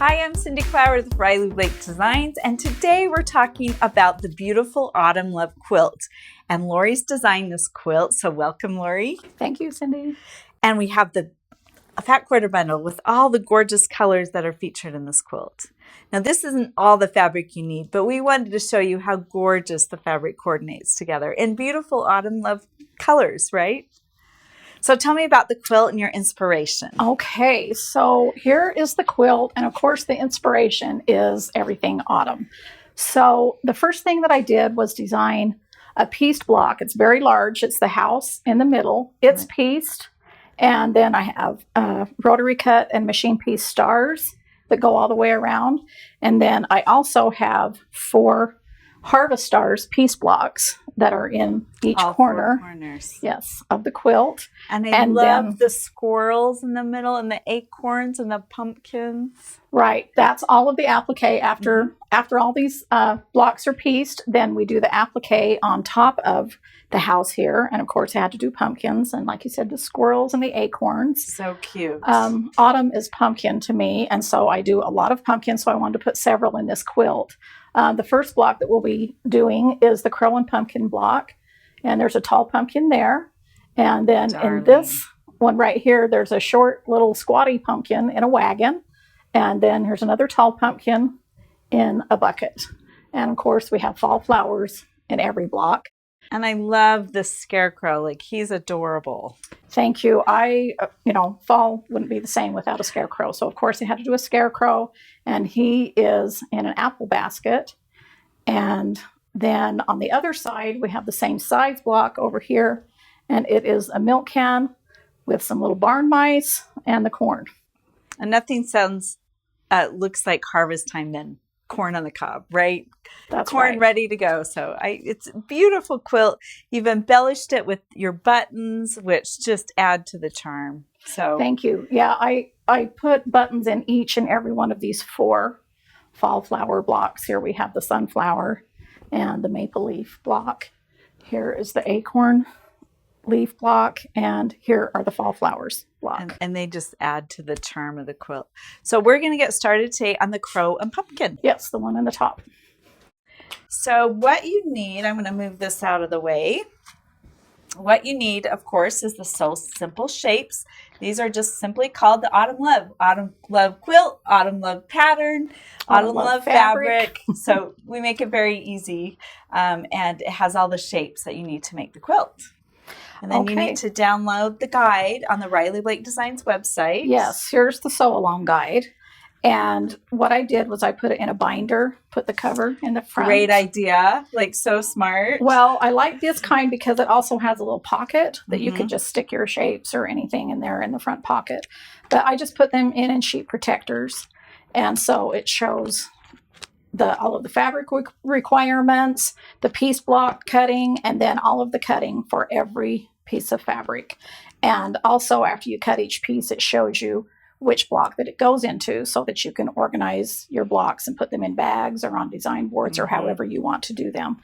Hi, I'm Cindy Clower with Riley Blake Designs, and today we're talking about the beautiful Autumn Love quilt. And Lori's designed this quilt, so welcome, Lori. Thank you, Cindy. And we have the fat quarter bundle with all the gorgeous colors that are featured in this quilt. Now, this isn't all the fabric you need, but we wanted to show you how gorgeous the fabric coordinates together in beautiful Autumn Love colors, right? So tell me about the quilt and your inspiration. Okay, so here is the quilt, and of course the inspiration is everything autumn. So the first thing that I did was design a pieced block. It's very large. It's the house in the middle. It's pieced, and then I have rotary cut and machine piece stars that go all the way around. And then I also have 4 Harvest Stars piece blocks that are in each corner. 4 corners. Yes, of the quilt. And I love the squirrels in the middle and the acorns and the pumpkins. Right. That's all of the applique. After all these blocks are pieced, then we do the applique on top of the house here. And of course, I had to do pumpkins. And like you said, the squirrels and the acorns. So cute. Autumn is pumpkin to me. And so I do a lot of pumpkins. So I wanted to put several in this quilt. The first block that we'll be doing is the crow and pumpkin block. And there's a tall pumpkin there. And then in this one right here, there's a short little squatty pumpkin in a wagon. And then here's another tall pumpkin in a bucket. And of course, we have fall flowers in every block. And I love the scarecrow. Like, he's adorable. Thank you. Fall wouldn't be the same without a scarecrow. So, of course, I had to do a scarecrow. And he is in an apple basket. And then on the other side, we have the same size block over here. And it is a milk can with some little barn mice and the corn. And nothing looks like harvest time then. Corn on the cob, right? That's corn right. Ready to go. So it's a beautiful quilt. You've embellished it with your buttons, which just add to the charm. So thank you. Yeah, I put buttons in each and every one of these 4 fall flower blocks. Here we have the sunflower and the maple leaf block. Here is the acorn leaf block, and here are the fall flowers block. And they just add to the charm of the quilt. So we're going to get started today on the crow and pumpkin. Yes, the one in the top. So what you need, I'm going to move this out of the way. What you need, of course, is the So Simple shapes. These are just simply called the Autumn Love quilt, Autumn Love pattern, Autumn Love fabric. So we make it very easy, and it has all the shapes that you need to make the quilt. And then you need to download the guide on the Riley Blake Designs website. Yes, here's the sew along guide. And what I did was I put it in a binder, put the cover in the front. Great idea. Like, so smart. Well, I like this kind because it also has a little pocket that you can just stick your shapes or anything in there in the front pocket. But I just put them in sheet protectors. And so it shows all of the fabric requirements, the piece block cutting, and then all of the cutting for every piece of fabric. And also, after you cut each piece, it shows you which block that it goes into so that you can organize your blocks and put them in bags or on design boards or however you want to do them.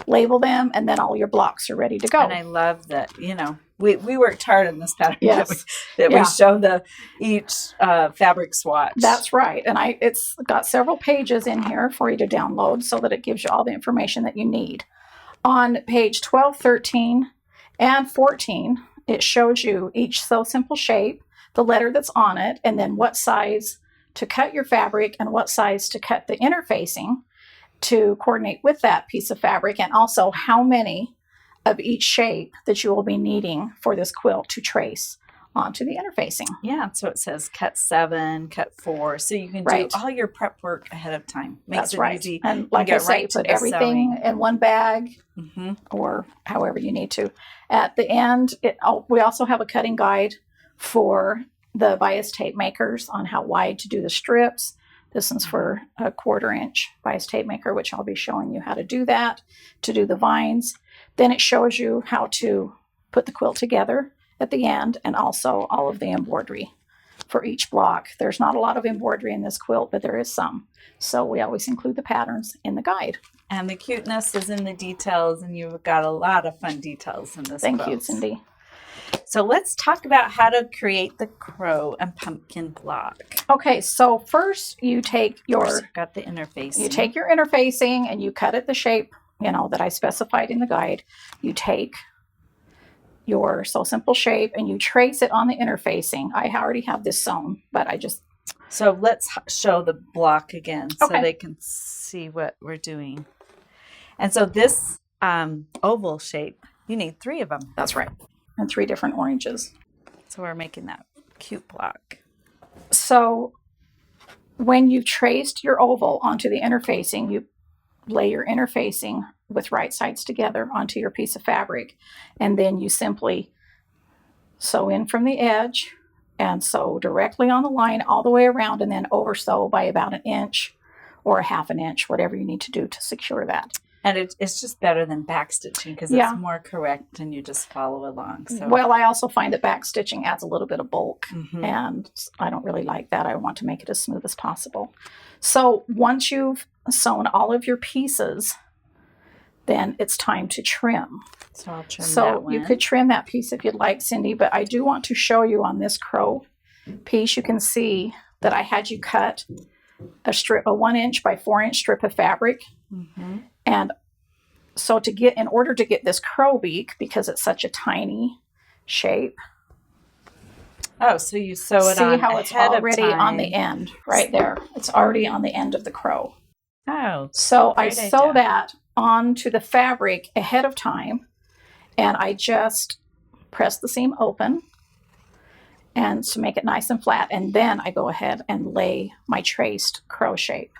Label them, and then all your blocks are ready to go. And I love that, we worked hard on this pattern. Yes. We show each fabric swatch. That's right. And it's got several pages in here for you to download so that it gives you all the information that you need. On page 12, 13, and 14, it shows you each So Simple shape, the letter that's on it, and then what size to cut your fabric and what size to cut the interfacing to coordinate with that piece of fabric, and also how many of each shape that you will be needing for this quilt to trace onto the interfacing. Yeah, so it says cut 7, cut 4, so you can do all your prep work ahead of time. Makes it easy. And like I say, put everything in one bag or however you need to. At the end, we also have a cutting guide for the bias tape makers on how wide to do the strips. This one's for a 1/4 inch bias tape maker, which I'll be showing you how to do that, to do the vines. Then it shows you how to put the quilt together at the end, and also all of the embroidery for each block. There's not a lot of embroidery in this quilt, but there is some. So we always include the patterns in the guide. And the cuteness is in the details, and you've got a lot of fun details in this quilt. Thank you, Cindy. So let's talk about how to create the crow and pumpkin block. Okay, so first you take your Got the interfacing. You take your interfacing and you cut it the shape, that I specified in the guide. You take your Sew Simple shape and you trace it on the interfacing. I already have this sewn, but So let's show the block again so Okay. they can see what we're doing. And so this oval shape, you need 3 of them. That's right. And 3 different oranges. So we're making that cute block. So when you've traced your oval onto the interfacing, you lay your interfacing with right sides together onto your piece of fabric. And then you simply sew in from the edge and sew directly on the line all the way around, and then over sew by about 1 inch or 1/2 inch, whatever you need to do to secure that. And it's just better than back stitching because it's more correct and you just follow along. So. Well, I also find that back stitching adds a little bit of bulk, and I don't really like that. I want to make it as smooth as possible. So once you've sewn all of your pieces, then it's time to trim. So I'll trim that So one. you could trim that piece if you'd like, Cindy, but I do want to show you on this crow piece, you can see that I had you cut a 1 inch by 4 inch strip of fabric. And so in order to get this crow beak, because it's such a tiny shape. Oh, so you sew it on See how it's already on the end right there. It's already on the end of the crow. Oh. So I sew that onto the fabric ahead of time, and I just press the seam open and to make it nice and flat. And then I go ahead and lay my traced crow shape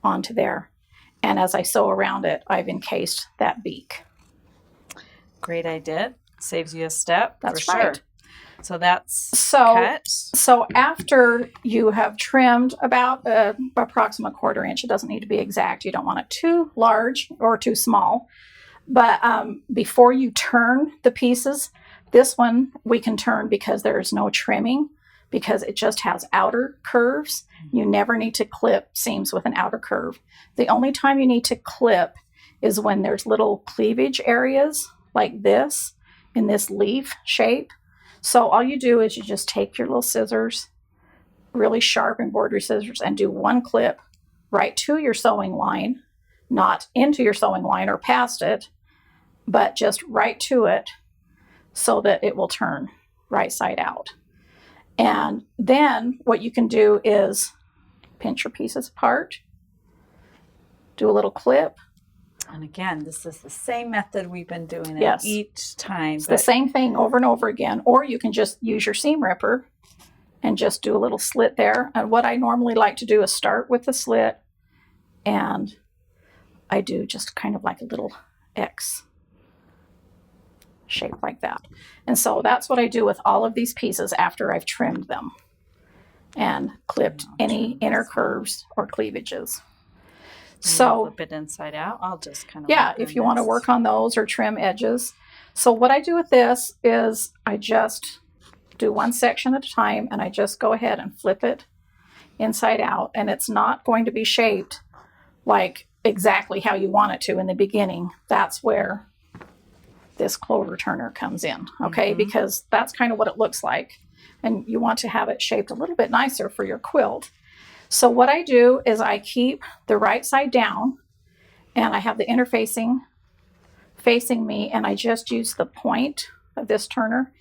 onto there. And as I sew around it, I've encased that beak. Great idea. Saves you a step. That's for right. Sure. So that's cut. So after you have trimmed about approximate 1/4 inch, it doesn't need to be exact. You don't want it too large or too small. But before you turn the pieces, this one we can turn because there's no trimming, because it just has outer curves. You never need to clip seams with an outer curve. The only time you need to clip is when there's little cleavage areas like this in this leaf shape. So all you do is you just take your little scissors, really sharp embroidery scissors, and do 1 clip right to your sewing line, not into your sewing line or past it, but just right to it so that it will turn right side out. And then what you can do is pinch your pieces apart, do a little clip. And again, this is the same method we've been doing it Yes. each time. It's the same thing over and over again. Or you can just use your seam ripper and just do a little slit there. And what I normally like to do is start with the slit, and I do just kind of like a little X shape like that. And so that's what I do with all of these pieces after I've trimmed them and clipped any inner curves or cleavages. So flip it inside out. I'll just kind of if you want to work on those or trim edges. So what I do with this is I just do one section at a time, and I just go ahead and flip it inside out, and it's not going to be shaped like exactly how you want it to in the beginning. That's where this clover turner comes in, okay? Because that's kind of what it looks like, and you want to have it shaped a little bit nicer for your quilt. So what I do is I keep the right side down, and I have the interfacing facing me, and I just use the point of this turner.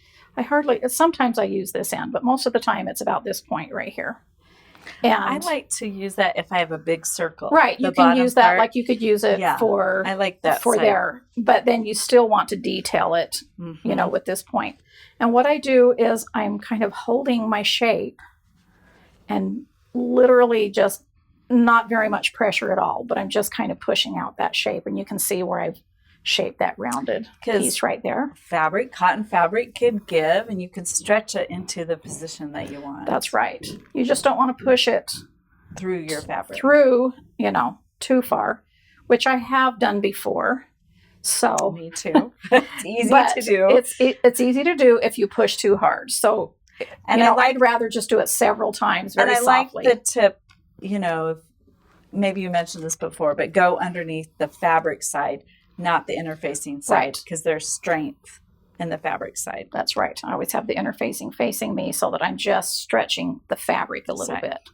Sometimes I use this end, but most of the time it's about this point right here. And I like to use that if I have a big circle. Right, you can use that like you could use it for I like that for side. there, but then you still want to detail it, with this point. And what I do is I'm kind of holding my shape and literally just not very much pressure at all, but I'm just kind of pushing out that shape, and you can see where I've shaped that rounded piece right there. Cotton fabric can give, and you can stretch it into the position that you want. That's right. You just don't want to push it through your fabric. Too far, which I have done before. So me too. It's easy to do. It's easy to do if you push too hard. So, I'd rather just do it several times very softly. And I like the tip, if maybe you mentioned this before, but go underneath the fabric side, not the interfacing side, because there's strength and the fabric side. That's right. I always have the interfacing facing me so that I'm just stretching the fabric a little bit.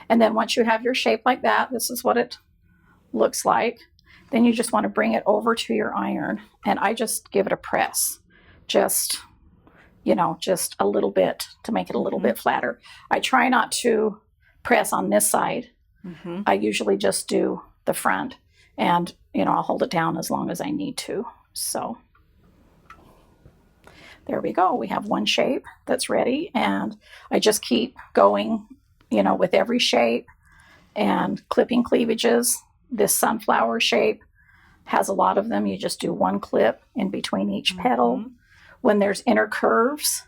And then once you have your shape like that, this is what it looks like. Then you just want to bring it over to your iron, and I just give it a press. Just, you know, just a little bit to make it a little bit flatter. I try not to press on this side. I usually just do the front, and, you know, I'll hold it down as long as I need to. So there we go. We have one shape that's ready, and I just keep going, you know, with every shape and clipping cleavages. This sunflower shape has a lot of them. You just do one clip in between each petal. When there's inner curves,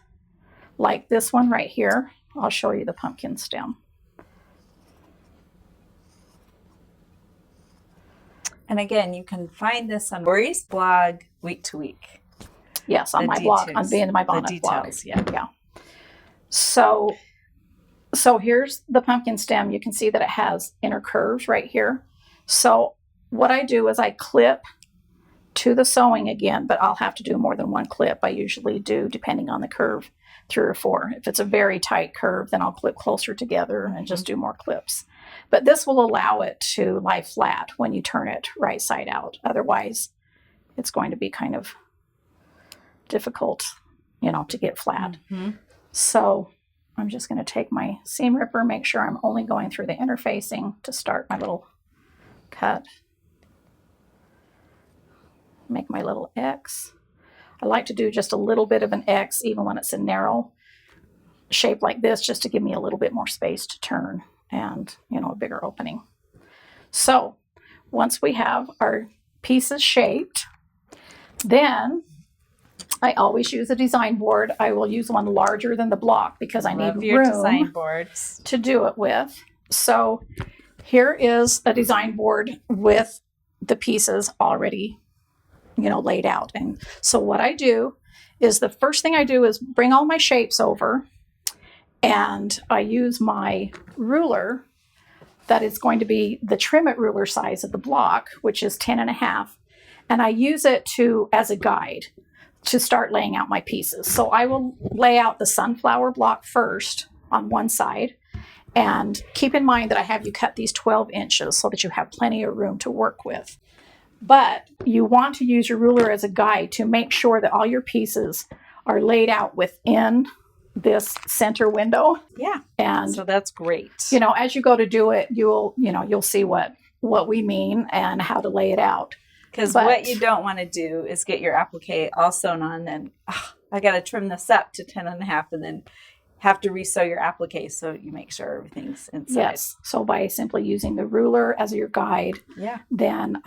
like this one right here, I'll show you the pumpkin stem. And again, you can find this on Lori's blog week to week. Yes, on my blog, on Being My Bonnet blog. Yeah. So here's the pumpkin stem. You can see that it has inner curves right here. So what I do is I clip to the sewing again, but I'll have to do more than one clip. I usually do, depending on the curve, 3 or 4. If it's a very tight curve, then I'll clip closer together and just do more clips. But this will allow it to lie flat when you turn it right side out. Otherwise, it's going to be kind of difficult, you know, to get flat. So I'm just going to take my seam ripper, make sure I'm only going through the interfacing to start my little cut. Make my little X. I like to do just a little bit of an X even when it's a narrow shape like this, just to give me a little bit more space to turn and, you know, a bigger opening. So once we have our pieces shaped, then I always use a design board. I will use one larger than the block because I need your room design boards to do it with. So here is a design board with the pieces already, you know, laid out. And so what I do is the first thing I do is bring all my shapes over, and I use my ruler that is going to be the trim it ruler size of the block, which is 10.5. And I use it as a guide to start laying out my pieces. So I will lay out the sunflower block first on one side, and keep in mind that I have you cut these 12 inches so that you have plenty of room to work with. But you want to use your ruler as a guide to make sure that all your pieces are laid out within this center window. Yeah. And so that's great. You know, as you go to do it, you'll see what we mean and how to lay it out. Because what you don't want to do is get your applique all sewn on and I got to trim this up to 10.5 and then have to resew your applique, so you make sure everything's inside. Yes. So by simply using the ruler as your guide, then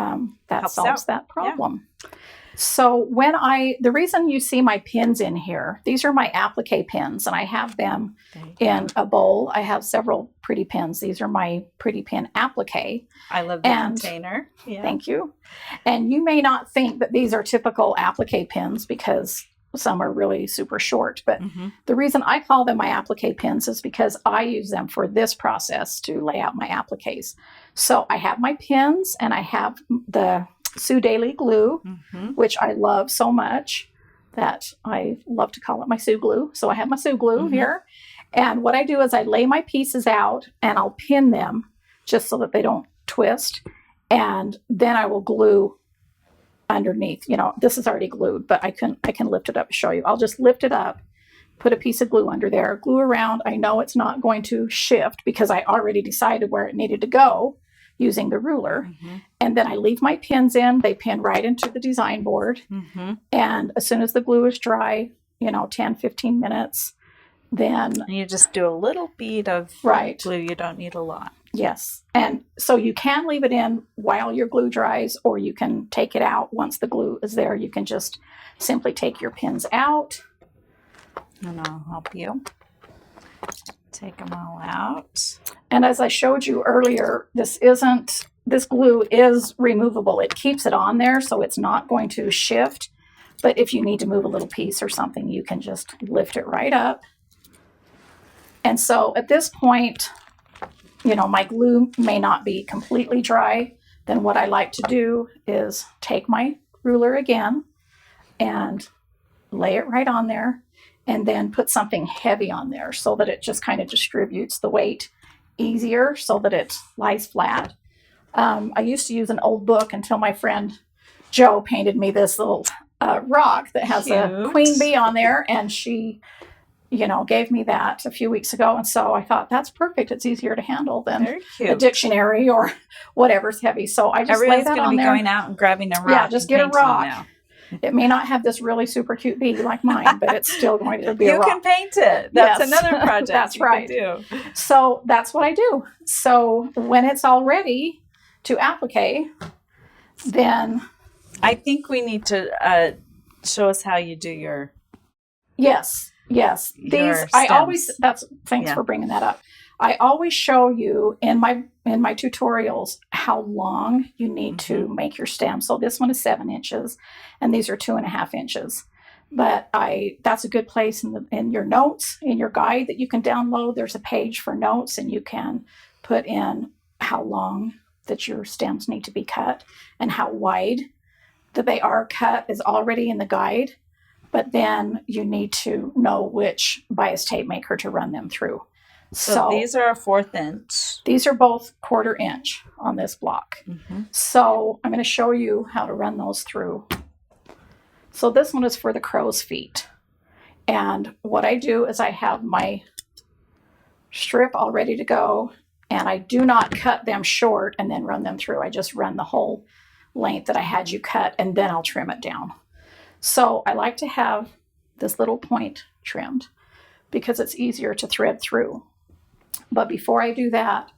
that solves that problem. Yeah. So the reason you see my pins in here, these are my applique pins, and I have them in a bowl. I have several pretty pins. These are my pretty pin applique. I love the container. Yeah. Thank you. And you may not think that these are typical applique pins because some are really super short, but the reason I call them my applique pins is because I use them for this process to lay out my appliques. So I have my pins, and I have the Sue Daily glue, which I love so much that I love to call it my Sue glue. So I have my Sue glue here. And what I do is I lay my pieces out and I'll pin them just so that they don't twist. And then I will glue underneath. You know, this is already glued, but I can lift it up to show you. I'll just lift it up, put a piece of glue under there, glue around. I know it's not going to shift because I already decided where it needed to go using the ruler. And then I leave my pins in. They pin right into the design board. And as soon as the glue is dry, 10, 15 minutes, then you just do a little bead of glue. You don't need a lot. Yes. And so you can leave it in while your glue dries, or you can take it out once the glue is there. You can just simply take your pins out. And I'll help you take them all out. And as I showed you earlier, this glue is removable. It keeps it on there, so it's not going to shift. But if you need to move a little piece or something, you can just lift it right up. And so at this point, my glue may not be completely dry. Then what I like to do is take my ruler again and lay it right on there, and then put something heavy on there so that it just kind of distributes the weight easier so that it lies flat. I used to use an old book until my friend Joe painted me this little rock that has a queen bee on there, and she, gave me that a few weeks ago. And so I thought, that's perfect. It's easier to handle than a dictionary or whatever's heavy. So I just lay that on there. Going out and grabbing a rock. Yeah, just get a rock. It may not have this really super cute bee like mine, but it's still going to be a rock. You can paint it. That's another project. That's right. So that's what I do. So when it's all ready to applique, then I think we need to show us how you do your. Yes. These thanks for bringing that up. I always show you in my tutorials how long you need to make your stem. So this one is 7 inches, and these are 2.5 inches. But that's a good place in your notes, in your guide that you can download. There's a page for notes, and you can put in how long that your stems need to be cut and how wide that they are cut is already in the guide. But then you need to know which bias tape maker to run them through. So these are a 1/4 inch. These are both 1/4 inch on this block. So I'm going to show you how to run those through. So this one is for the crow's feet. And what I do is I have my strip all ready to go, and I do not cut them short and then run them through. I just run the whole length that I had you cut, and then I'll trim it down. So I like to have this little point trimmed because it's easier to thread through. But before I do that,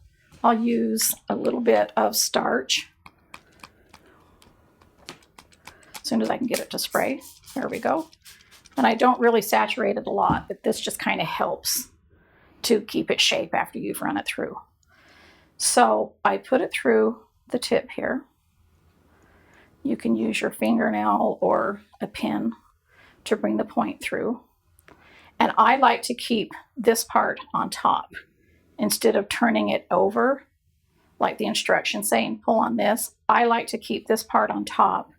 I'll use a little bit of starch. As soon as I can get it to spray. There we go. And I don't really saturate it a lot, but this just kind of helps to keep its shape after you've run it through. So I put it through the tip here. You can use your fingernail or a pin to bring the point through. And I like to keep this part on top instead of turning it over like the instructions saying pull on this. I like to keep this part on top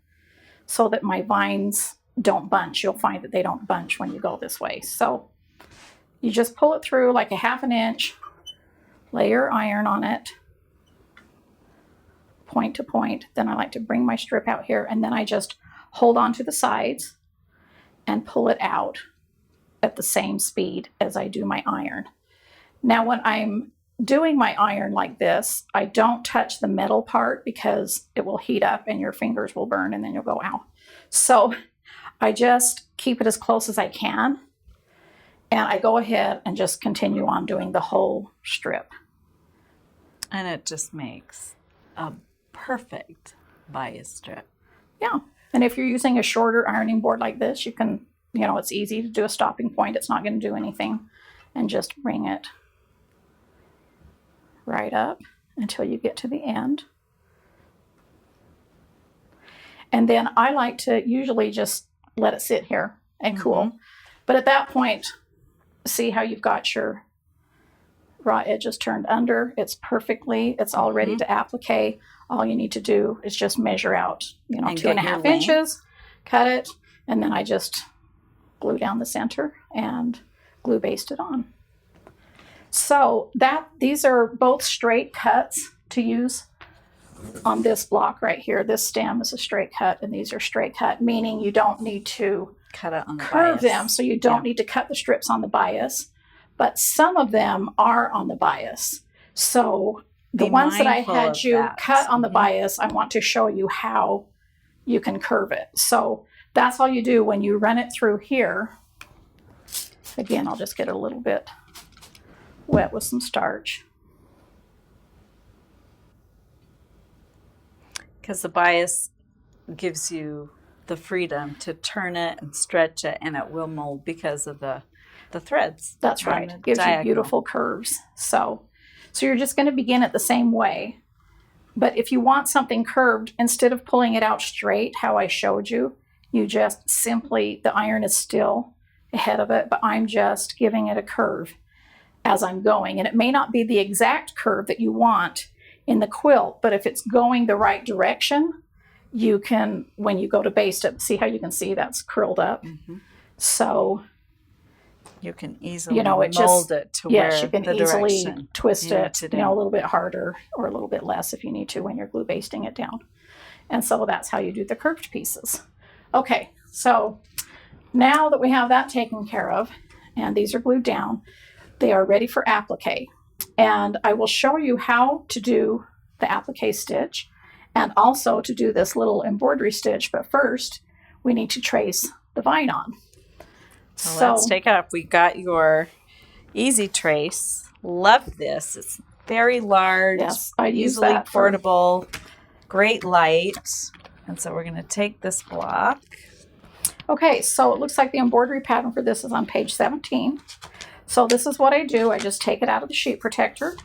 so that my vines don't bunch. You'll find that they don't bunch when you go this way. So you just pull it through like a 1/2 inch, lay your iron on it, point to point. Then I like to bring my strip out here, and then I just hold on to the sides and pull it out at the same speed as I do my iron. Now when I'm doing my iron like this, I don't touch the metal part because it will heat up and your fingers will burn and then you'll go, ow. So I just keep it as close as I can, and I go ahead and just continue on doing the whole strip. And it just makes a perfect bias strip. Yeah. And if you're using a shorter ironing board like this, you can, it's easy to do a stopping point. It's not going to do anything. And just bring it right up until you get to the end. And then I like to usually just let it sit here and cool. But at that point, see how you've got your raw edges turned under. It's all ready to applique. All you need to do is just measure out, 2.5 inches, cut it, and then I just glue down the center and glue baste it on. So these are both straight cuts to use on this block right here. This stem is a straight cut, and these are straight cut, meaning you don't need to cut it on the curve bias. them, so you don't need to cut the strips on the bias. But some of them are on the bias. So the ones that I had you cut on the bias, I want to show you how you can curve it. So that's all you do when you run it through here. Again, I'll just get it a little bit wet with some starch. Because the bias gives you the freedom to turn it and stretch it, and it will mold because of the threads. That's right. It gives you beautiful curves. So you're just going to begin it the same way. But if you want something curved, instead of pulling it out straight, how I showed you, you just simply, the iron is still ahead of it, but I'm just giving it a curve as I'm going. And it may not be the exact curve that you want in the quilt, but if it's going the right direction, you can, when you go to baste it, see how you can see that's curled up? So, you can easily you know, it mold just, it to yes, where you can the easily direction twist you need it, to you know, a do. little bit harder or a little bit less if you need to when you're glue basting it down. And so that's how you do the curved pieces. Okay, so now that we have that taken care of, and these are glued down, they are ready for applique. And I will show you how to do the applique stitch and also to do this little embroidery stitch. But first, we need to trace the vine on. So let's take it up. We got your easy trace. Love this. It's very large, yes, I use easily that portable, great light. And so we're going to take this block. Okay, so it looks like the embroidery pattern for this is on page 17. So this is what I do. I just take it out of the sheet protector.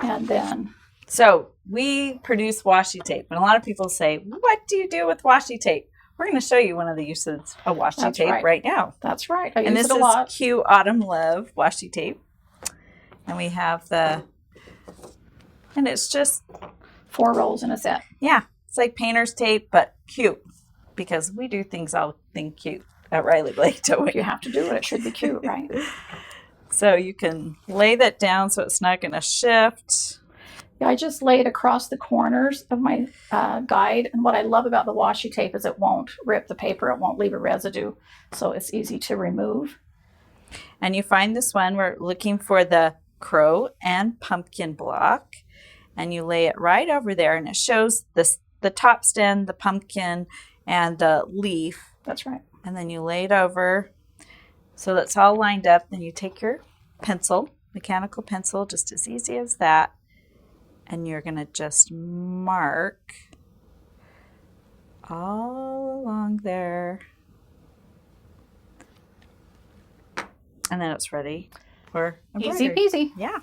And then... So we produce washi tape. And a lot of people say, what do you do with washi tape? We're going to show you one of the uses of washi tape right now. That's right. I and use this it a lot. is cute Autumn Love washi tape. And we have and it's just 4 rolls in a set. Yeah, it's like painter's tape, but cute. Because we do things all think cute at Riley Blake, don't we? If you have to do it, it should be cute, right? So you can lay that down so it's not going to shift. Yeah, I just lay it across the corners of my guide. And what I love about the washi tape is it won't rip the paper. It won't leave a residue. So it's easy to remove. And you find this one, we're looking for the crow and pumpkin block. And you lay it right over there. And it shows the top stem, the pumpkin, and the leaf. That's right. And then you lay it over so that's all lined up. Then you take your pencil, mechanical pencil, just as easy as that. And you're going to just mark all along there. And then it's ready for embroidery. Easy peasy. Yeah.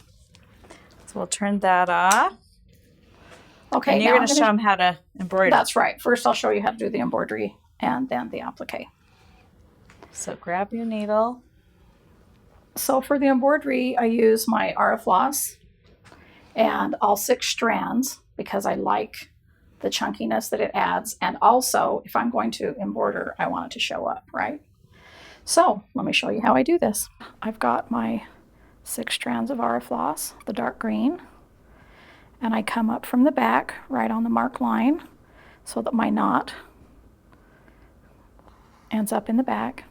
So we'll turn that off. Okay, and you're going to show them how to embroider. That's right. First, I'll show you how to do the embroidery and then the applique. So grab your needle. So for the embroidery, I use my Ara floss and all 6 strands because I like the chunkiness that it adds. And also, if I'm going to embroider, I want it to show up, right? So let me show you how I do this. I've got my 6 strands of Ara floss, the dark green. And I come up from the back right on the mark line so that my knot ends up in the back.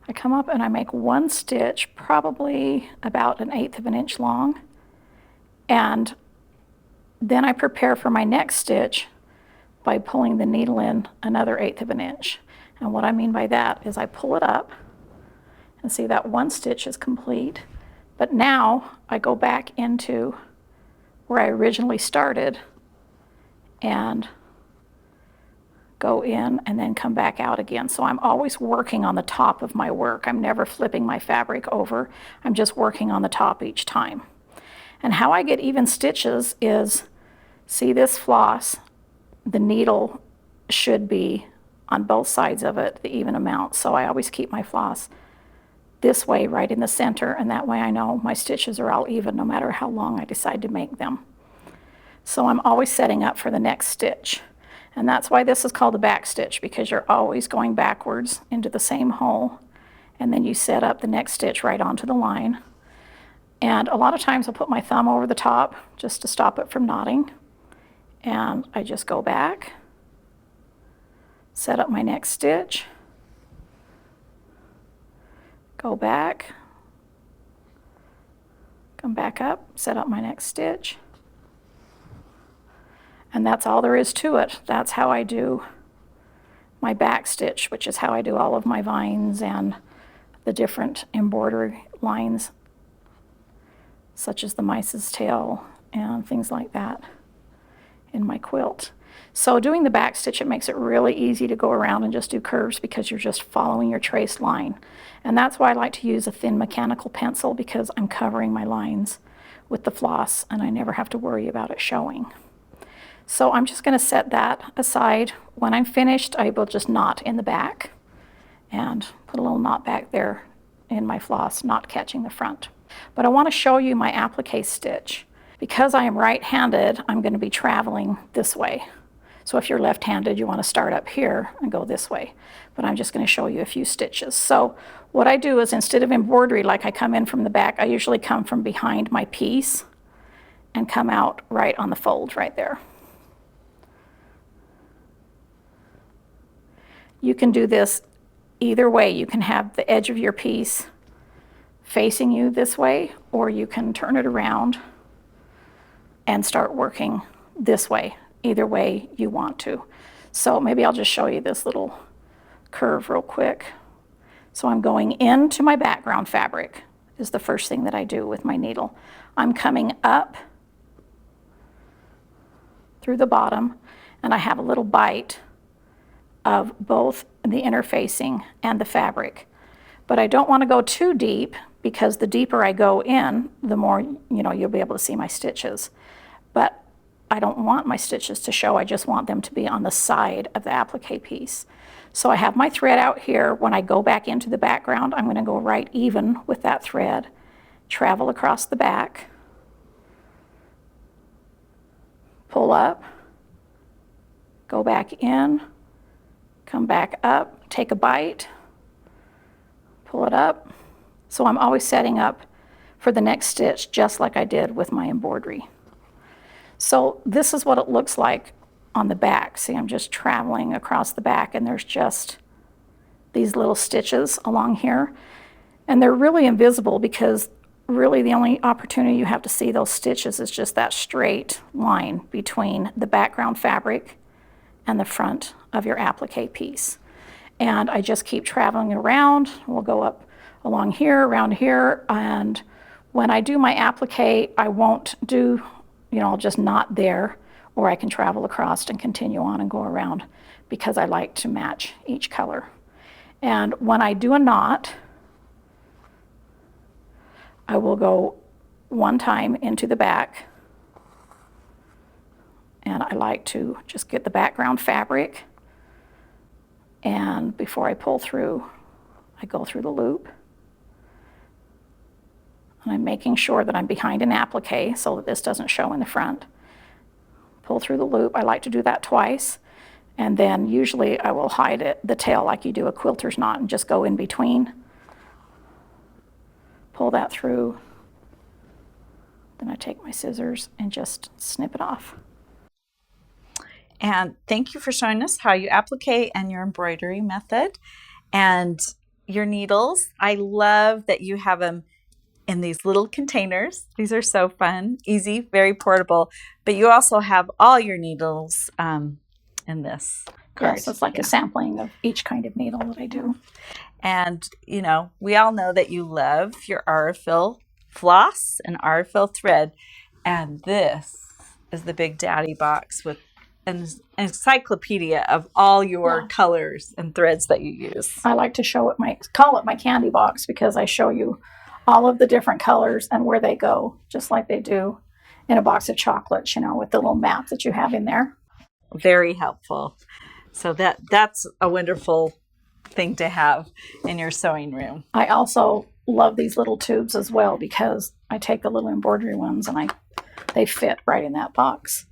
I come up and I make 1 stitch, probably about 1/8 of an inch long. And then I prepare for my next stitch by pulling the needle in another 1/8 of an inch. And what I mean by that is I pull it up and see that 1 stitch is complete. But now I go back into where I originally started and go in and then come back out again. So I'm always working on the top of my work. I'm never flipping my fabric over. I'm just working on the top each time. And how I get even stitches is, see this floss, the needle should be on both sides of it, the even amount. So I always keep my floss this way right in the center, and that way I know my stitches are all even no matter how long I decide to make them. So I'm always setting up for the next stitch. And that's why this is called a back stitch, because you're always going backwards into the same hole, and then you set up the next stitch right onto the line. And a lot of times I'll put my thumb over the top just to stop it from knotting. And I just go back, set up my next stitch, go back, come back up, set up my next stitch. And that's all there is to it. That's how I do my back stitch, which is how I do all of my vines and the different embroidery lines, such as the mice's tail and things like that in my quilt. So doing the back stitch, it makes it really easy to go around and just do curves because you're just following your traced line. And that's why I like to use a thin mechanical pencil, because I'm covering my lines with the floss and I never have to worry about it showing. So I'm just going to set that aside. When I'm finished, I will just knot in the back and put a little knot back there in my floss, not catching the front. But I want to show you my applique stitch. Because I am right-handed, I'm going to be traveling this way. So if you're left-handed, you want to start up here and go this way. But I'm just going to show you a few stitches. So what I do is, instead of embroidery like I come in from the back, I usually come from behind my piece and come out right on the fold right there. You can do this either way. You can have the edge of your piece facing you this way, or you can turn it around and start working this way, either way you want to. So maybe I'll just show you this little curve real quick. So I'm going into my background fabric is the first thing that I do with my needle. I'm coming up through the bottom, and I have a little bite of both the interfacing and the fabric. But I don't want to go too deep, because the deeper I go in, the more, you'll be able to see my stitches. But I don't want my stitches to show, I just want them to be on the side of the applique piece. So I have my thread out here. When I go back into the background, I'm going to go right even with that thread, travel across the back, pull up, go back in, come back up, take a bite, pull it up. So I'm always setting up for the next stitch, just like I did with my embroidery. So this is what it looks like on the back. See, I'm just traveling across the back, and there's just these little stitches along here. And they're really invisible, because really the only opportunity you have to see those stitches is just that straight line between the background fabric and the front of your applique piece. And I just keep traveling around. We'll go up along here, around here, and when I do my applique, I won't do, I'll just knot there, or I can travel across and continue on and go around, because I like to match each color. And when I do a knot, I will go one time into the back, and I like to just get the background fabric, and before I pull through, I go through the loop. And I'm making sure that I'm behind an applique so that this doesn't show in the front. Pull through the loop. I like to do that twice. And then usually I will hide the tail like you do a quilter's knot, and just go in between. Pull that through. Then I take my scissors and just snip it off. And thank you for showing us how you applique and your embroidery method. And your needles, I love that you have them in these little containers. These are so fun, easy, very portable. But you also have all your needles in this card. Yes, it's like a sampling of each kind of needle that I do. And, we all know that you love your Aurifil floss and Aurifil thread. And this is the Big Daddy box with an encyclopedia of all your colors and threads that you use. I like to call it my candy box, because I show you all of the different colors and where they go, just like they do in a box of chocolates, with the little map that you have in there. Very helpful. So that's a wonderful thing to have in your sewing room. I also love these little tubes as well, because I take the little embroidery ones and they fit right in that box.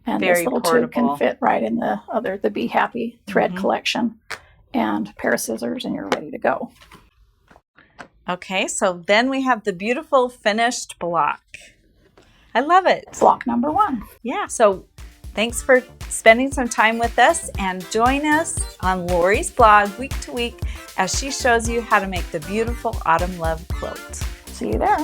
And Very this little portable. tube can fit right in the Be Happy thread collection, and a pair of scissors, and you're ready to go. Okay, so then we have the beautiful finished block. I love it. Block number 1. Yeah, so thanks for spending some time with us, and join us on Lori's blog week to week as she shows you how to make the beautiful Autumn Love quilt. See you there.